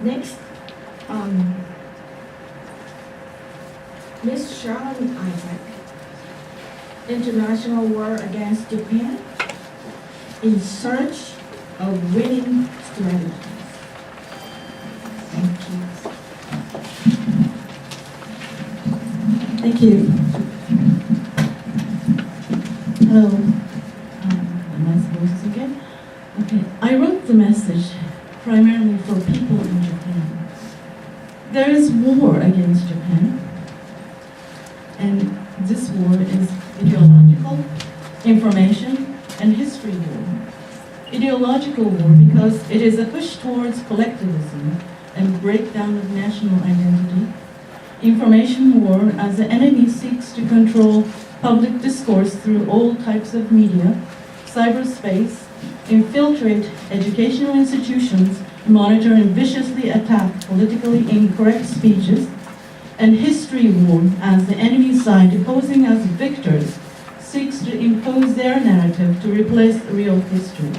Next, Miss Sharon Isaac, International War Against Japan in Search of Winning Strategies. Thank you. Thank you. Hello. Am I supposed to again? Okay. I wrote the message primarily for people in Japan. There is war against Japan, and this war is ideological, information, and history war. Ideological war because it is a push towards collectivism and breakdown of national identity. Information war as the enemy seeks to control public discourse through all types of media, cyberspace, infiltrate educational institutions, monitor and viciously attack politically incorrect speeches, and history war as the enemy side, posing as victors, seeks to impose their narrative to replace real history.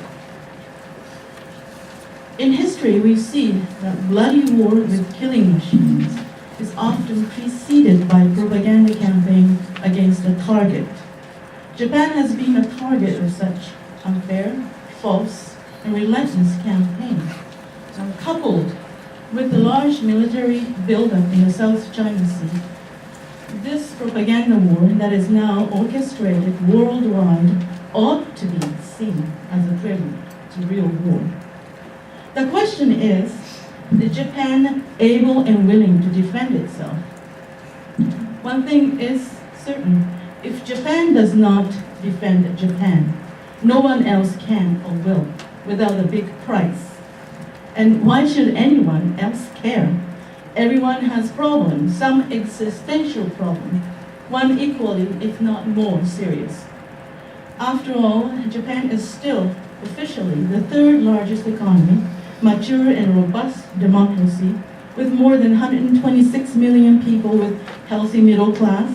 In history, we see that bloody war with killing machines is often preceded by propaganda campaign against a target. Japan has been a target of such unfair, false, and relentless campaigns. Coupled with the large military buildup in the South China Sea, this propaganda war that is now orchestrated worldwide ought to be seen as a prelude to real war. The question is Japan able and willing to defend itself? One thing is certain, if Japan does not defend Japan, no one else can or will without a big price. And why should anyone else care? Everyone has problems, some existential problem, one equally, if not more, serious. After all, Japan is still officially the third largest economy, mature and robust democracy, with more than 126 million people with healthy middle class,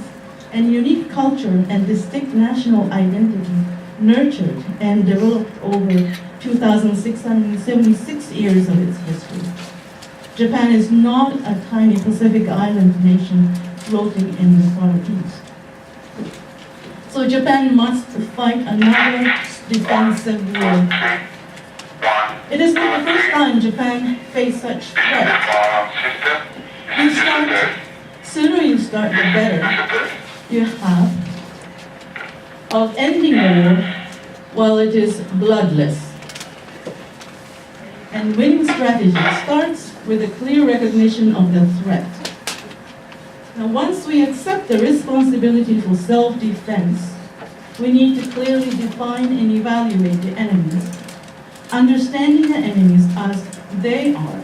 and unique culture and distinct national identity nurtured and developed over 2,676 years of its history. Japan is not a tiny Pacific island nation floating in the Far East. So Japan must fight another defensive war. It is not the first time Japan faced such threat. Sooner you start, the better you have of ending the war while it is bloodless. And winning strategy starts with a clear recognition of the threat. Now, once we accept the responsibility for self-defense, we need to clearly define and evaluate the enemies, understanding the enemies as they are,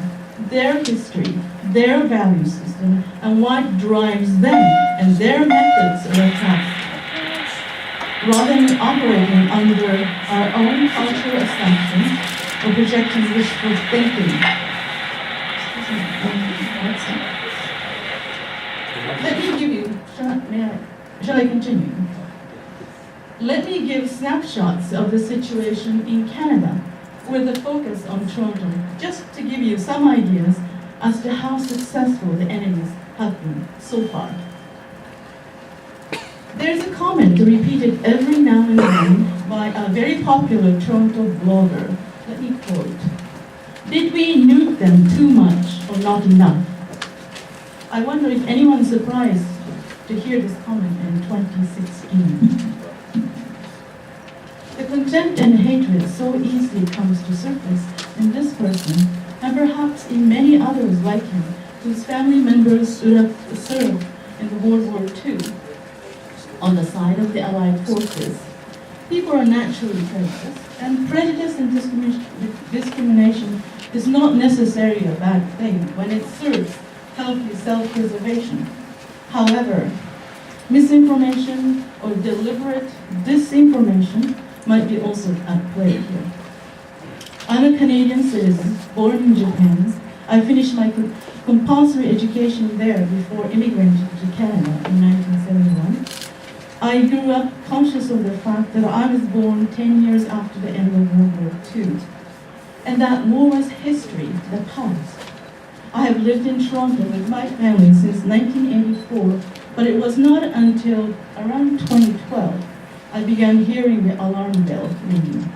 their history, their value system, and what drives them, and their methods of attack, rather than operating under our own cultural assumptions or projecting wishful thinking. Let me give you, shall I continue? Let me give snapshots of the situation in Canada with a focus on Toronto, just to give you some ideas as to how successful the enemies have been so far. There's a comment repeated every now and then by a very popular Toronto blogger. Let me quote, "Did we nuke them too much or not enough?" I wonder if anyone's surprised to hear this comment in 2016. The contempt and hatred so easily comes to surface in this person, and perhaps in many others like him, whose family members served in the World War II on the side of the Allied forces. People are naturally prejudiced, and prejudice and discrimination is not necessarily a bad thing when it serves healthy self-preservation. However, misinformation or deliberate disinformation might be also at play here. I'm a Canadian citizen, born in Japan. I finished my compulsory education there before immigrating to Canada in 1971. I grew up conscious of the fact that I was born 10 years after the end of World War II, and that war was history, the past. I have lived in Toronto with my family since 1984, but it was not until around 2012 I began hearing the alarm bell ringing.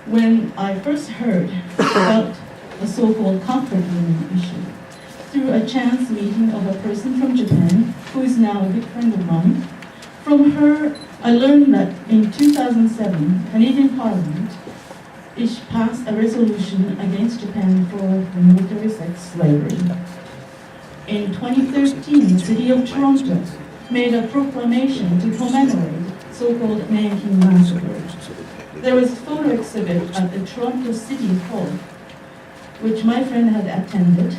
When I first heard about the so-called comfort women issue, through a chance meeting of a person from Japan, who is now a good friend of mine, from her I learned that in 2007, Canadian Parliament passed a resolution against Japan for the military sex slavery. In 2013, the City of Toronto made a proclamation to commemorate so-called Nanking Massacre. There was a photo exhibit at the Toronto City Hall, which my friend had attended,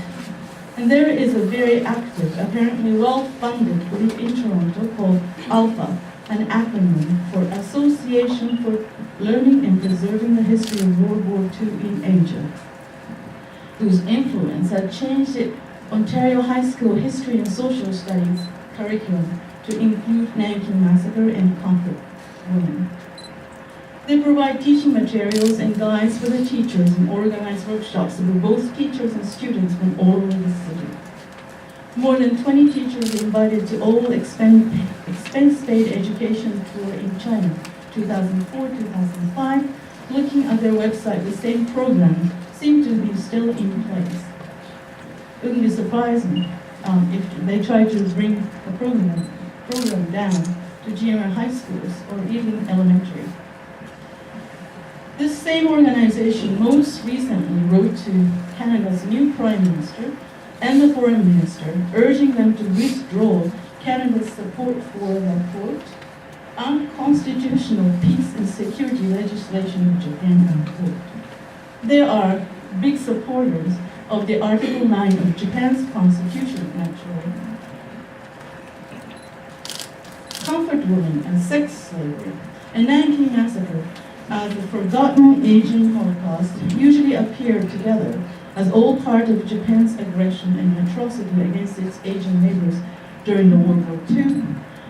and there is a very active, apparently well-funded group in Toronto called ALPHA, an acronym for Association for Learning and Preserving the History of World War II in Asia, whose influence had changed the Ontario High School History and Social Studies curriculum to include Nanking Massacre and comfort women. They provide teaching materials and guides for the teachers and organize workshops for both teachers and students from all over the city. More than 20 teachers invited to all expense-paid education tour in China, 2004-2005. Looking at their website, the same program seemed to be still in place. It wouldn't be surprising if they tried to bring the program down to junior high schools or even elementary. This same organization most recently wrote to Canada's new Prime Minister and the Foreign Minister, urging them to withdraw Canada's support for the, quote, unconstitutional peace and security legislation in Japan, unquote. They are big supporters of the Article 9 of Japan's constitution, naturally. Comfort women and sex slavery and Nanking Massacre as the forgotten Asian Holocaust usually appear together as all part of Japan's aggression and atrocity against its Asian neighbors during the World War II.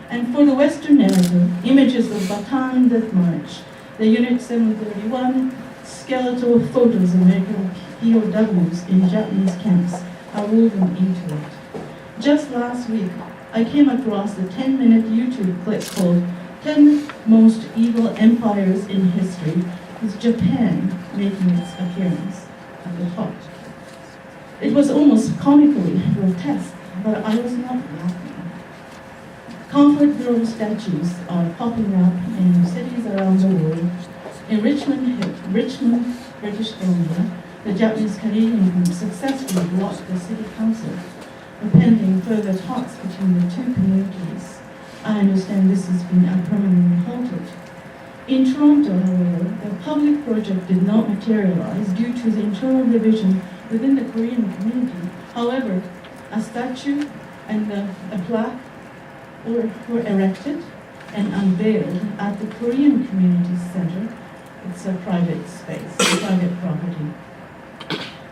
And for the Western narrative, images of Bataan Death March, the Unit 731, skeletal photos of American POWs in Japanese camps are woven into it. Just last week, I came across the 10-minute YouTube clip called 10 Most Evil Empires in History, with Japan making its appearance at the top. It was almost comically grotesque, but I was not laughing. Comfort girl statues are popping up in cities around the world. In Richmond, British Columbia, the Japanese-Canadian group successfully blocked the city council, pending further talks between the two communities. I understand this has been permanently halted. In Toronto, however, the public project did not materialize due to the internal division within the Korean community. However, a statue and a plaque were erected and unveiled at the Korean Community Center. It's a private space, a private property.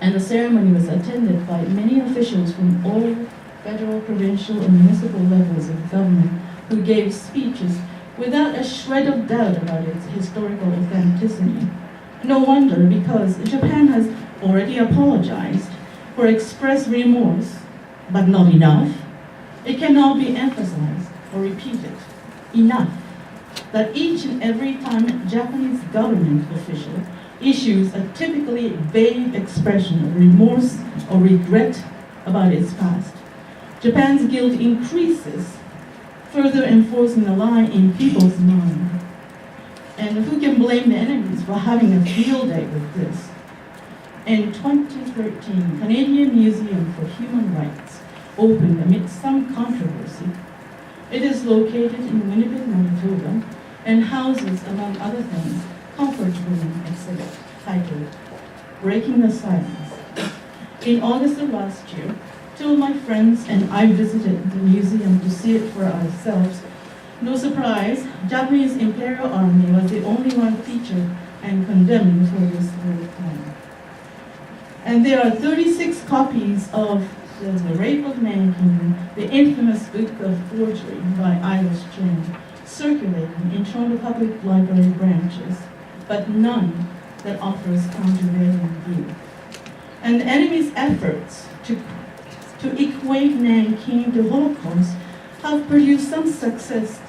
And the ceremony was attended by many officials from all federal, provincial, and municipal levels of government who gave speeches without a shred of doubt about its historical authenticity. No wonder, because Japan has already apologized for express remorse, but not enough. It cannot be emphasized or repeated enough that each and every time Japanese government official issues a typically vague expression of remorse or regret about its past, Japan's guilt increases, further enforcing a lie in people's mind. And who can blame the enemies for having a field day with this? In 2013, Canadian Museum for Human Rights opened amidst some controversy. It is located in Winnipeg, Manitoba, and houses, among other things, comfort women exhibit titled Breaking the Silence. In August of last year, two of my friends and I visited the museum to see it for ourselves. No surprise, Japanese Imperial Army was the only one featured and condemned for this very crime. And there are 36 copies of The Rape of Nanking, the infamous book of forgery by Irish Chen, circulating in Toronto Public Library branches, but none that offers countervailing view. And the enemy's efforts to equate Nanking to Holocaust have produced some success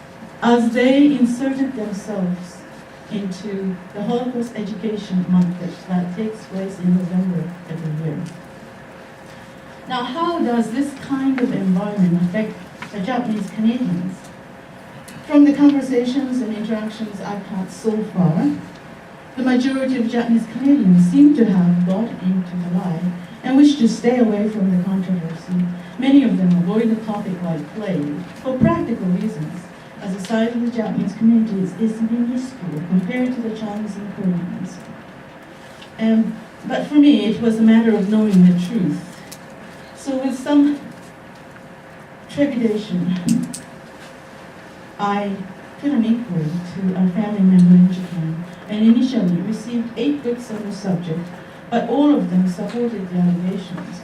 as they inserted themselves into the Holocaust Education Month that takes place in November every year. Now, how does this kind of environment affect the Japanese Canadians? From the conversations and interactions I've had so far, the majority of Japanese Canadians seem to have bought into the lie and wish to stay away from the controversy. Many of them avoid the topic like plague for practical reasons, as the size of the Japanese community is minuscule compared to the Chinese and Koreans. But for me, it was a matter of knowing the truth. So with some trepidation, I put an inquiry to a family member in Japan and initially received 8 books on the subject, but all of them supported the allegations.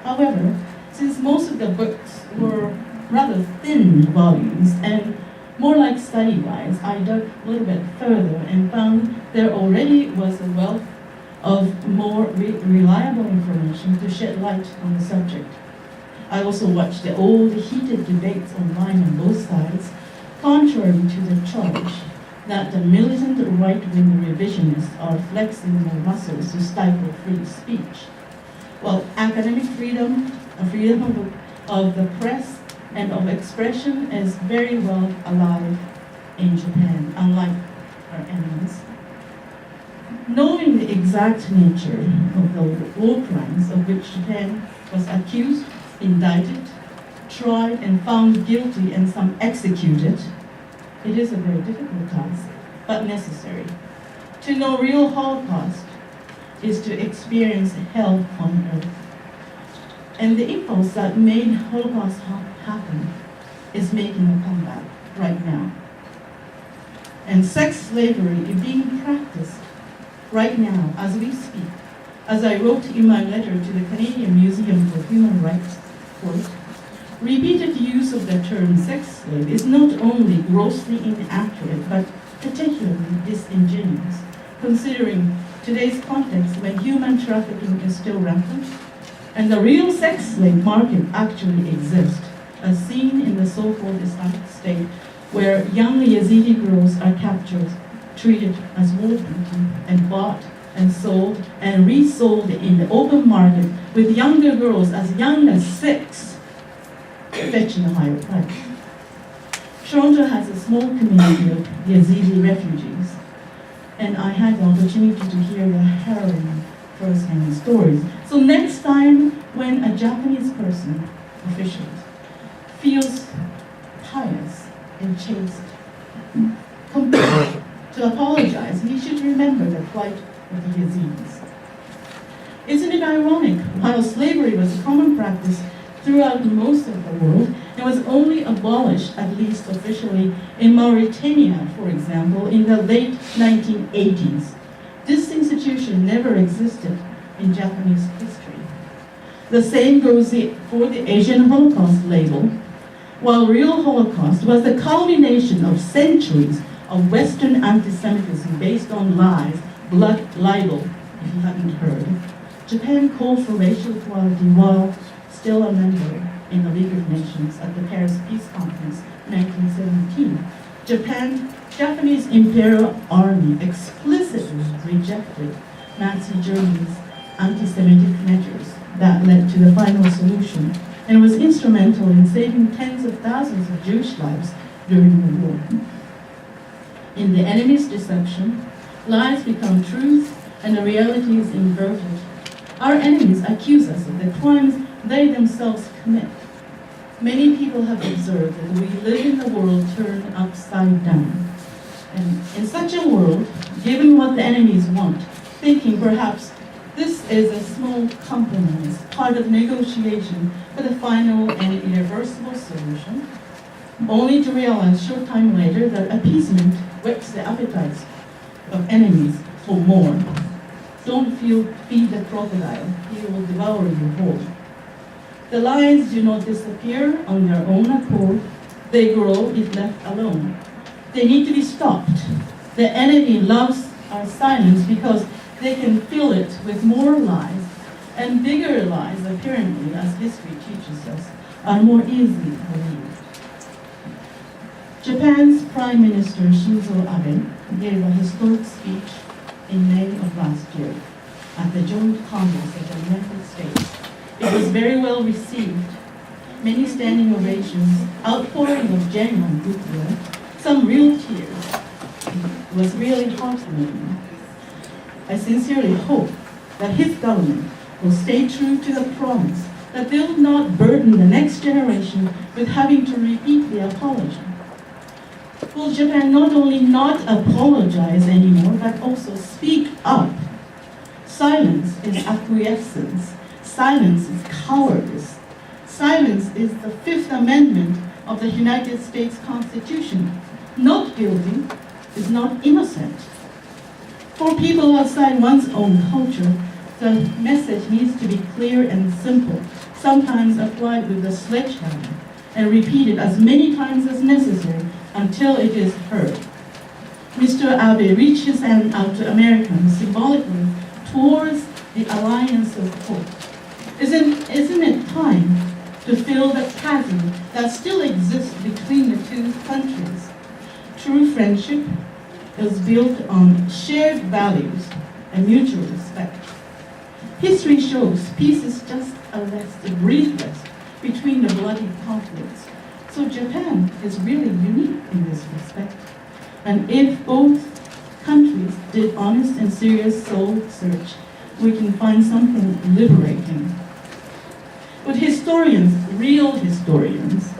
However, since most of the books were rather thin volumes and more like study guides, I dug a little bit further and found there already was a wealth of more reliable information to shed light on the subject. I also watched the old heated debates online on both sides, contrary to the charge that the militant right-wing revisionists are flexing their muscles to stifle free speech. Well, academic freedom, freedom of the press and of expression is very well alive in Japan, unlike our enemies. Knowing the exact nature of the war crimes of which Japan was accused, indicted, tried, and found guilty, and some executed, it is a very difficult task, but necessary. To know real Holocaust is to experience hell on earth. And the impulse that made Holocaust happen is making a comeback right now. And sex slavery is being practiced right now as we speak. As I wrote in my letter to the Canadian Museum for Human Rights, quote, repeated use of the term sex slave is not only grossly inaccurate, but particularly disingenuous, considering today's context when human trafficking is still rampant, and the real sex slave market actually exists, as seen in the so-called Islamic State, where young Yazidi girls are captured, treated as war booty, and bought and sold and resold in the open market, with younger girls as young as 6 fetching a higher price. Toronto has a small community of Yazidi refugees, and I had the opportunity to hear the harrowing first-hand stories. So next time when a Japanese person, officials, feels pious and chaste, to apologize, he should remember the plight of the Yazidis. Isn't it ironic? While slavery was a common practice throughout most of the world, it was only abolished, at least officially, in Mauritania, for example, in the late 1980s. This institution never existed in Japanese history. The same goes for the Asian Holocaust label. While real Holocaust was the culmination of centuries of Western anti-Semitism based on lies, blood libel, if you haven't heard, Japan called for racial equality while still a member in the League of Nations at the Paris Peace Conference 1917. Japanese Imperial Army explicitly rejected Nazi Germany's anti-Semitic measures that led to the final solution, and was instrumental in saving tens of thousands of Jewish lives during the war. In the enemy's deception, lies become truth and the reality is inverted. Our enemies accuse us of the crimes they themselves commit. Many people have observed that we live in a world turned upside down. And in such a world, given what the enemies want, thinking perhaps this is a small compromise, part of negotiation for the final and irreversible solution, only to realize short time later that appeasement whets the appetites of enemies for more. Don't feed the crocodile, he will devour you whole. The lies do not disappear on their own accord, they grow if left alone. They need to be stopped. The enemy loves our silence because they can fill it with more lies and bigger lies, apparently, as history teaches us, are more easily believed. Japan's Prime Minister Shinzo Abe gave a historic speech in May of last year at the Joint Congress of the United States. It was very well received. Many standing ovations, outpouring of genuine goodwill, some real tears. It was really heartwarming. I sincerely hope that his government will stay true to the promise that they will not burden the next generation with having to repeat the apology. Will Japan not only not apologize anymore, but also speak up? Silence is acquiescence. Silence is cowardice. Silence is the Fifth Amendment of the United States Constitution. Not guilty is not innocent. For people outside one's own culture, the message needs to be clear and simple, sometimes applied with a sledgehammer, and repeated as many times as necessary until it is heard. Mr. Abe reached his hand out to Americans symbolically towards the alliance of hope. Isn't it time to fill the chasm that still exists between the two countries? True friendship is built on shared values and mutual respect. History shows peace is just a rest, a brief rest between the bloody conflicts. So Japan is really unique in this respect. And if both countries did honest and serious soul search, we can find something liberating. But historians, real historians,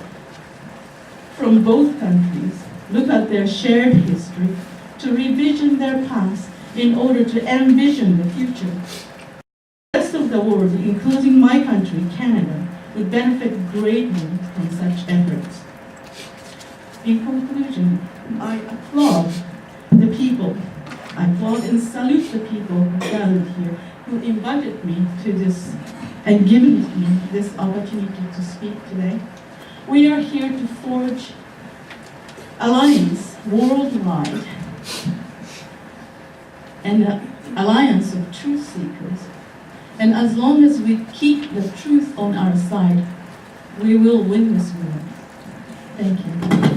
from both countries, look at their shared history to revision their past in order to envision the future. The rest of the world, including my country, Canada, would benefit greatly from such efforts. In conclusion, I applaud the people. I applaud and salute the people gathered here who invited me to this and given me this opportunity to speak today. We are here to forge alliance worldwide, an alliance of truth seekers. And as long as we keep the truth on our side, we will win this war. Thank you.